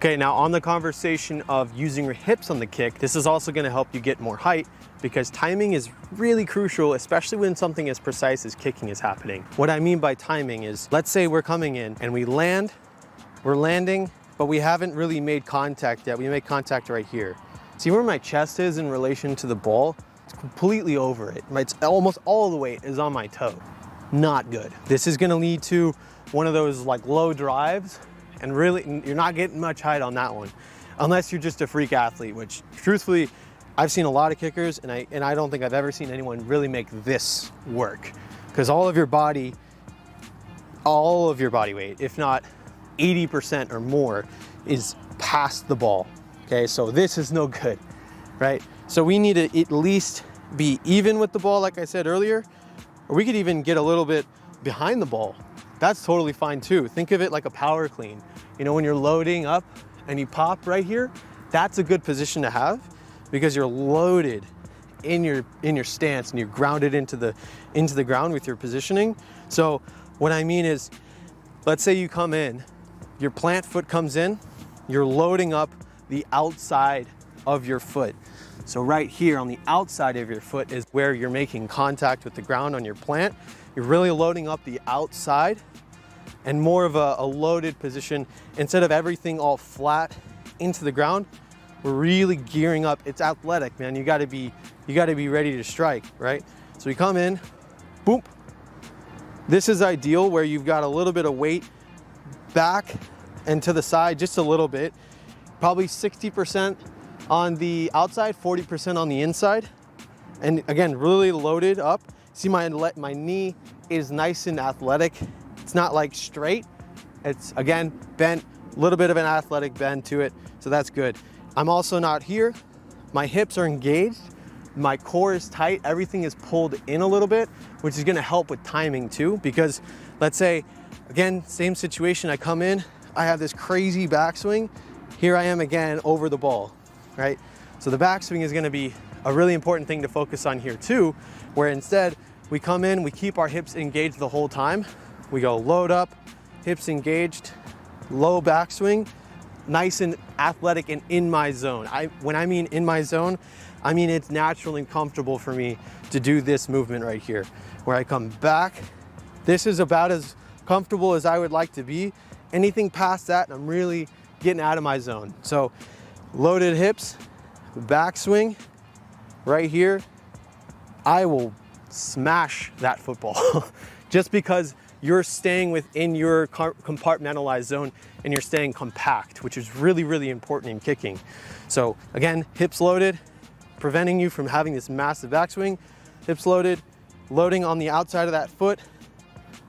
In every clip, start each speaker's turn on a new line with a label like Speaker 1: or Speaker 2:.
Speaker 1: Okay, now on the conversation of using your hips on the kick, this is also gonna help you get more height because timing is really crucial, especially when something as precise as kicking is happening. What I mean by timing is, let's say we're coming in and we're landing, but we haven't really made contact yet. We make contact right here. See where my chest is in relation to the ball? It's completely over it. It's almost all the weight is on my toe. Not good. This is gonna lead to one of those like low drives, and really you're not getting much height on that one, unless you're just a freak athlete, which truthfully, I've seen a lot of kickers and I don't think I've ever seen anyone really make this work. Because all of your body weight, if not 80% or more, is past the ball. Okay, so this is no good, right? So we need to at least be even with the ball, like I said earlier, or we could even get a little bit behind the ball. That's totally fine too. Think of it like a power clean. You know, when you're loading up and you pop right here, that's a good position to have because you're loaded in your stance and you're grounded into the ground with your positioning. So what I mean is, let's say you come in, your plant foot comes in, you're loading up the outside of your foot. So right here on the outside of your foot is where you're making contact with the ground on your plant. You're really loading up the outside and more of a loaded position. Instead of everything all flat into the ground, we're really gearing up. It's athletic, man. You gotta be ready to strike, right? So you come in, boom. This is ideal where you've got a little bit of weight back and to the side, just a little bit, probably 60% on the outside, 40% on the inside. And again, really loaded up. See my knee is nice and athletic. It's not like straight. It's again, bent, a little bit of an athletic bend to it. So that's good. I'm also not here. My hips are engaged. My core is tight. Everything is pulled in a little bit, which is gonna help with timing too. Because let's say, again, same situation, I come in, I have this crazy backswing. Here I am again over the ball, right? So the backswing is gonna be a really important thing to focus on here too, where instead we come in, we keep our hips engaged the whole time. We go load up, hips engaged, low backswing, nice and athletic and in my zone. When I mean in my zone, I mean it's natural and comfortable for me to do this movement right here, where I come back. This is about as comfortable as I would like to be. Anything past that, I'm really getting out of my zone. So loaded hips, backswing, right here, I will smash that football just because you're staying within your compartmentalized zone and you're staying compact, which is really, really important in kicking. So again, hips loaded, preventing you from having this massive backswing, hips loaded, loading on the outside of that foot,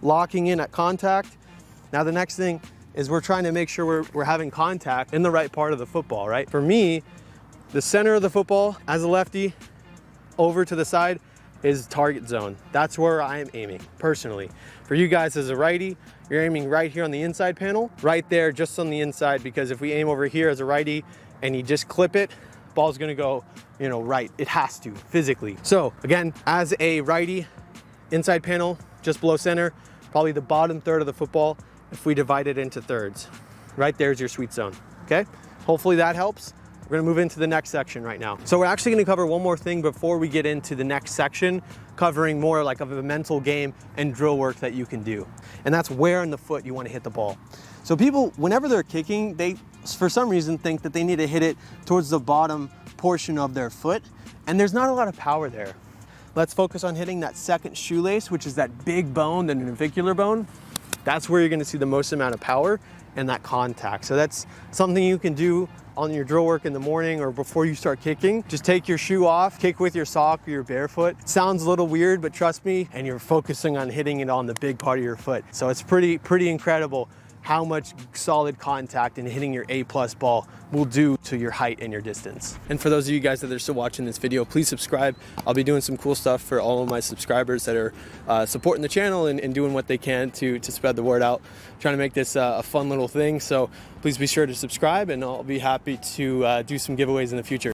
Speaker 1: locking in at contact. Now the next thing is we're trying to make sure we're having contact in the right part of the football, right? For me, the center of the football as a lefty over to the side is target zone. That's where I am aiming personally. For you guys as a righty, you're aiming right here on the inside panel, right there, just on the inside, because if we aim over here as a righty and you just clip it, ball's gonna go, you know, right. It has to, physically. So again, as a righty, inside panel, just below center, probably the bottom third of the football, if we divide it into thirds. Right there's your sweet zone, okay? Hopefully that helps. We're gonna move into the next section right now. So we're actually gonna cover one more thing before we get into the next section, covering more like of a mental game and drill work that you can do. And that's where in the foot you wanna hit the ball. So people, whenever they're kicking, they, for some reason, think that they need to hit it towards the bottom portion of their foot, and there's not a lot of power there. Let's focus on hitting that second shoelace, which is that big bone, the navicular bone. That's where you're gonna see the most amount of power and that contact. So that's something you can do on your drill work in the morning or before you start kicking. Just take your shoe off, kick with your sock or your barefoot. It sounds a little weird, but trust me, and you're focusing on hitting it on the big part of your foot. So it's pretty incredible how much solid contact and hitting your A+ ball will do to your height and your distance. And for those of you guys that are still watching this video, please subscribe. I'll be doing some cool stuff for all of my subscribers that are supporting the channel and doing what they can to spread the word out. Trying to make this a fun little thing. So please be sure to subscribe and I'll be happy to do some giveaways in the future.